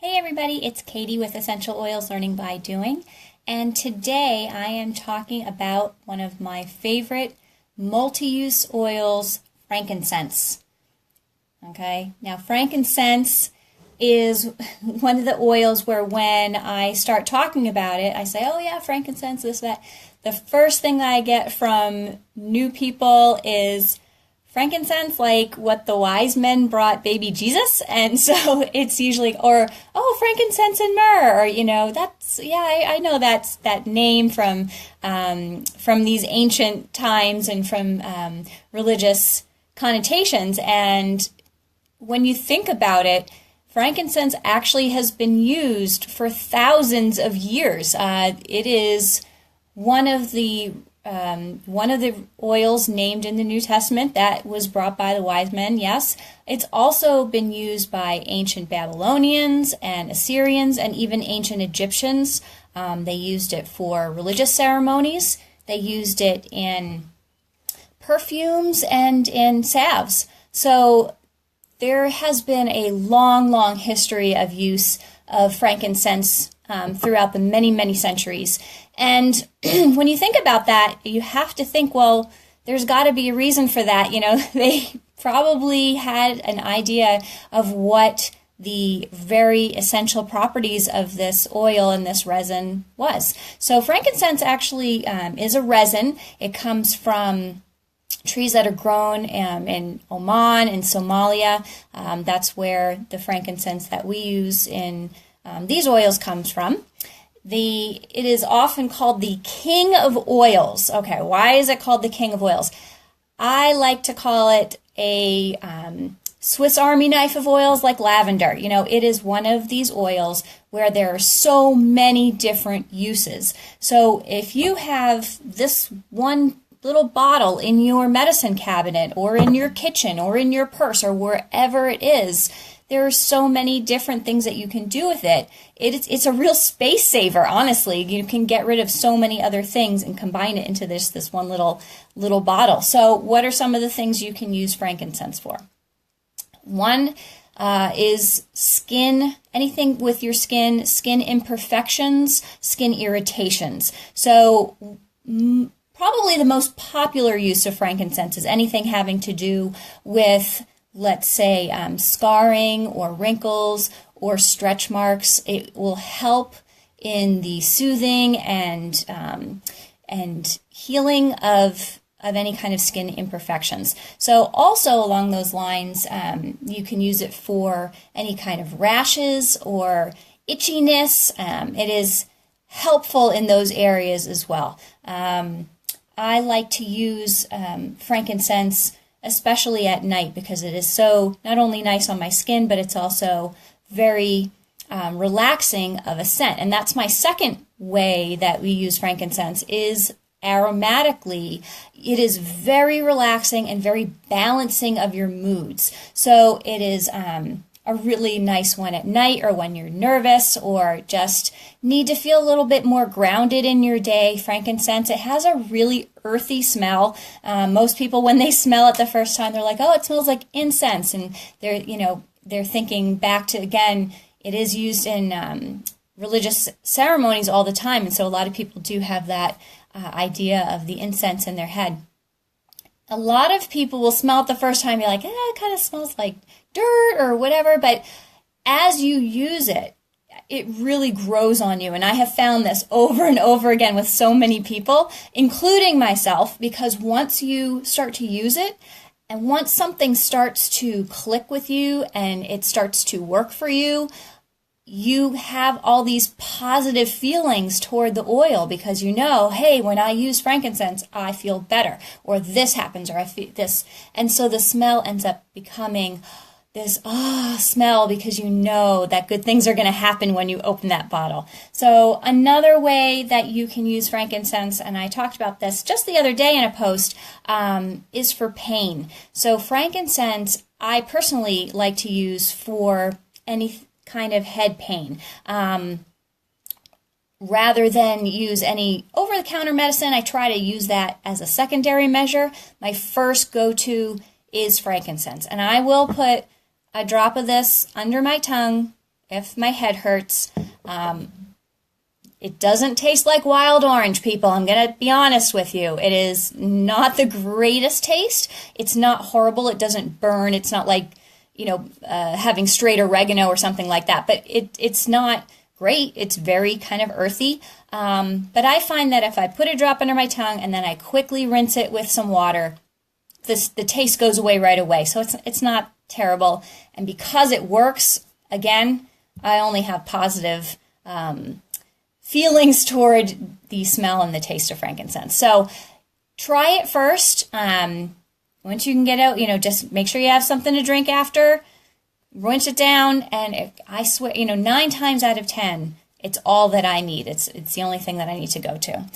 Hey everybody, it's Katie with Essential Oils Learning by Doing, and today I am talking about one of my favorite multi-use oils, frankincense. Okay, now frankincense is one of the oils where when I start talking about it, I say, oh yeah, frankincense, this, that. The first thing that I get from new people is frankincense, like what the wise men brought baby Jesus, and so it's usually, or oh, frankincense and myrrh, or that's I know that's that name from these ancient times and from religious connotations. And when you think about it, frankincense actually has been used for thousands of years. It is one of the oils named in the New Testament that was brought by the wise men, yes. It's also been used by ancient Babylonians and Assyrians and even ancient Egyptians. They used it for religious ceremonies. They used it in perfumes and in salves. So there has been a long, long history of use of frankincense throughout the many, many centuries. And when you think about that, you have to think, well, there's got to be a reason for that. They probably had an idea of what the very essential properties of this oil and this resin was. So frankincense actually is a resin. It comes from trees that are grown in Oman and Somalia. That's where the frankincense that we use in these oils comes from. It is often called the king of oils. Okay, why is it called the king of oils? I like to call it a Swiss Army knife of oils, like lavender. It is one of these oils where there are so many different uses. So if you have this one little bottle in your medicine cabinet or in your kitchen or in your purse or wherever it is, there are so many different things that you can do with it. It's a real space saver, honestly. You can get rid of so many other things and combine it into this one little bottle. So what are some of the things you can use frankincense for? One is skin, anything with your skin imperfections, skin irritations. So probably the most popular use of frankincense is anything having to do with, let's say, scarring or wrinkles or stretch marks. It will help in the soothing and healing of any kind of skin imperfections. So also along those lines, you can use it for any kind of rashes or itchiness. It is helpful in those areas as well. I like to use frankincense especially at night because it is so not only nice on my skin, but it's also very relaxing of a scent. And that's my second way that we use frankincense is aromatically. It is very relaxing and very balancing of your moods. So it is a really nice one at night or when you're nervous or just need to feel a little bit more grounded in your day. Frankincense, it has a really earthy smell. Most people, when they smell it the first time, they're like, oh, it smells like incense. And they're thinking back to, again, it is used in religious ceremonies all the time. And so a lot of people do have that idea of the incense in their head. A lot of people will smell it the first time, you're like, it kind of smells like dirt or whatever, but as you use it, it really grows on you. And I have found this over and over again with so many people, including myself, because once you start to use it, and once something starts to click with you and it starts to work for you, you have all these positive feelings toward the oil because hey, when I use frankincense, I feel better, or this happens, or I feel this. And so the smell ends up becoming this smell because that good things are going to happen when you open that bottle. So another way that you can use frankincense, and I talked about this just the other day in a post, is for pain. So frankincense, I personally like to use for any kind of head pain. Rather than use any over-the-counter medicine, I try to use that as a secondary measure. My first go-to is frankincense, and I will put a drop of this under my tongue if my head hurts. It doesn't taste like wild orange, people. I'm going to be honest with you. It is not the greatest taste. It's not horrible. It doesn't burn. It's not like, having straight oregano or something like that. But it's not great. It's very kind of earthy. But I find that if I put a drop under my tongue and then I quickly rinse it with some water, the taste goes away right away. So it's not terrible. And because it works, again, I only have positive feelings toward the smell and the taste of frankincense. So try it first. Once you can get out, just make sure you have something to drink after, rinse it down, and I swear, 9 times out of 10, it's all that I need. It's the only thing that I need to go to.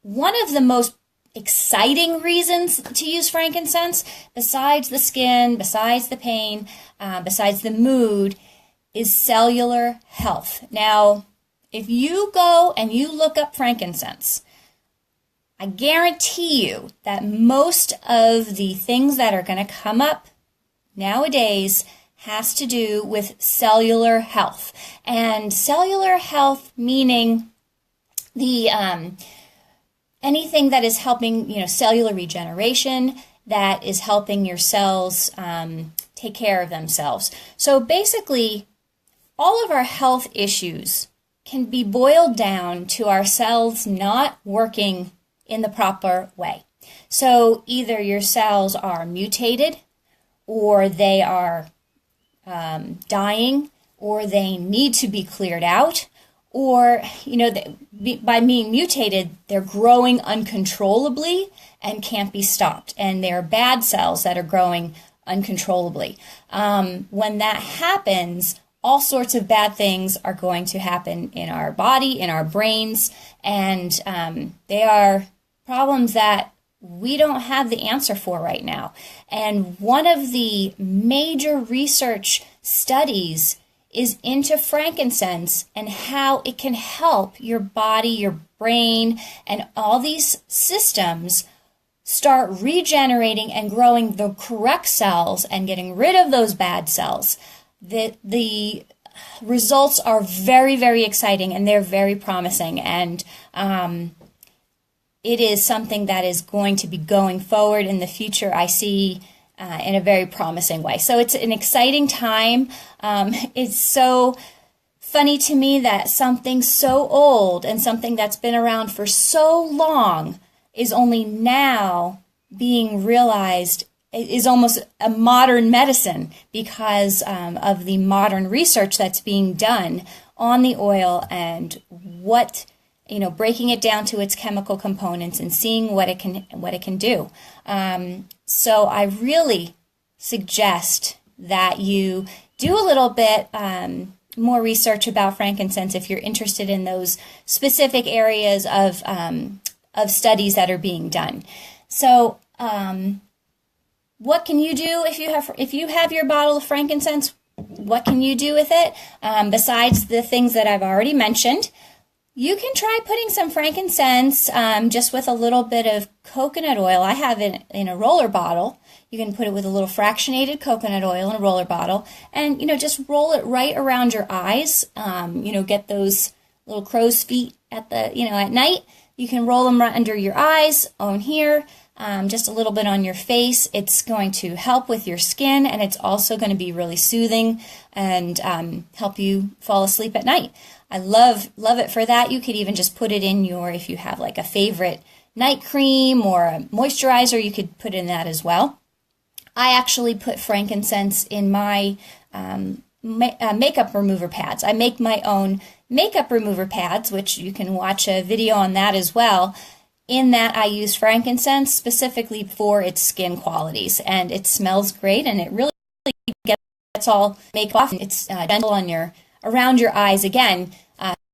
One of the most exciting reasons to use frankincense, besides the skin, besides the pain, besides the mood, is cellular health. Now, if you go and you look up frankincense, I guarantee you that most of the things that are going to come up nowadays has to do with cellular health. And cellular health meaning the anything that is helping, cellular regeneration, that is helping your cells take care of themselves. So basically, all of our health issues can be boiled down to our cells not working in the proper way. So either your cells are mutated, or they are dying, or they need to be cleared out, or, by being mutated, they're growing uncontrollably and can't be stopped. And they're bad cells that are growing uncontrollably. When that happens, all sorts of bad things are going to happen in our body, in our brains, and they are problems that we don't have the answer for right now. And one of the major research studies is into frankincense and how it can help your body, your brain, and all these systems start regenerating and growing the correct cells and getting rid of those bad cells. The results are very, very exciting, and they're very promising. And it is something that is going to be going forward in the future, I see, in a very promising way. So it's an exciting time. It's so funny to me that something so old and something that's been around for so long is only now being realized, is almost a modern medicine because of the modern research that's being done on the oil and what, breaking it down to its chemical components and seeing what it can do. So I really suggest that you do a little bit more research about frankincense if you're interested in those specific areas of studies that are being done. So what can you do if you have your bottle of frankincense? What can you do with it besides the things that I've already mentioned? You can try putting some frankincense just with a little bit of coconut oil. I have it in a roller bottle. You can put it with a little fractionated coconut oil in a roller bottle and, just roll it right around your eyes. Get those little crow's feet at night. You can roll them right under your eyes, on here, just a little bit on your face. It's going to help with your skin, and it's also going to be really soothing and help you fall asleep at night. I love it for that. You could even just put it in if you have like a favorite night cream or a moisturizer, you could put in that as well. I actually put frankincense in my makeup remover pads. I make my own makeup remover pads, which you can watch a video on that as well. In that, I use frankincense specifically for its skin qualities, and it smells great, and it really gets all makeup off. It's gentle on around your eyes again,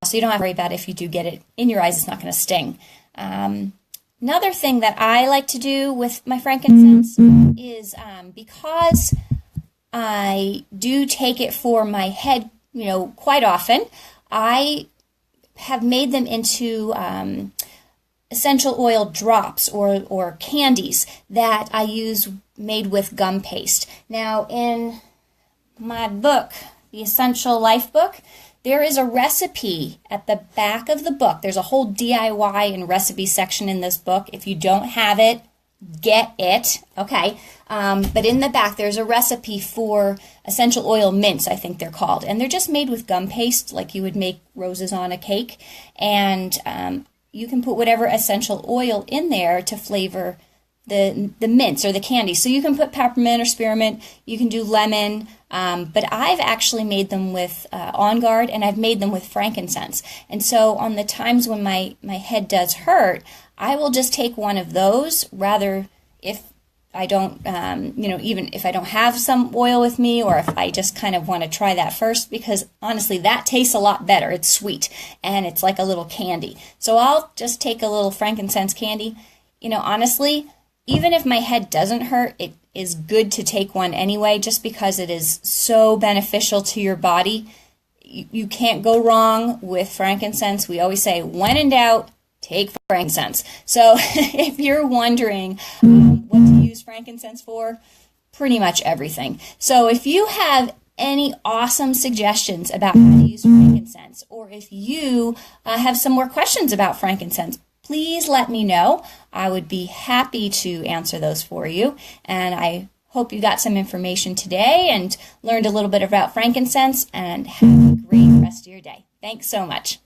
so you don't have to worry about if you do get it in your eyes, it's not going to sting. Another thing that I like to do with my frankincense is because I do take it for my head, quite often, I have made them into essential oil drops or candies that I use made with gum paste. Now, in my book the Essential Life book, there is a recipe at the back of the book. There's a whole DIY and recipe section in this book. If you don't have it, get it, okay? But in the back, there's a recipe for essential oil mints, I think they're called. And they're just made with gum paste, like you would make roses on a cake. And you can put whatever essential oil in there to flavor the mints or the candy. So you can put peppermint or spearmint, you can do lemon, but I've actually made them with On Guard, and I've made them with frankincense. And so on the times when my head does hurt, I will just take one of those, rather if I don't, even if I don't have some oil with me, or if I just kind of want to try that first, because honestly, that tastes a lot better. It's sweet, and it's like a little candy. So I'll just take a little frankincense candy. Honestly, even if my head doesn't hurt, it is good to take one anyway, just because it is so beneficial to your body. You can't go wrong with frankincense. We always say, when in doubt, take frankincense. So if you're wondering what to use frankincense for, pretty much everything. So if you have any awesome suggestions about how to use frankincense, or if you have some more questions about frankincense, please let me know. I would be happy to answer those for you. And I hope you got some information today and learned a little bit about frankincense, and have a great rest of your day. Thanks so much.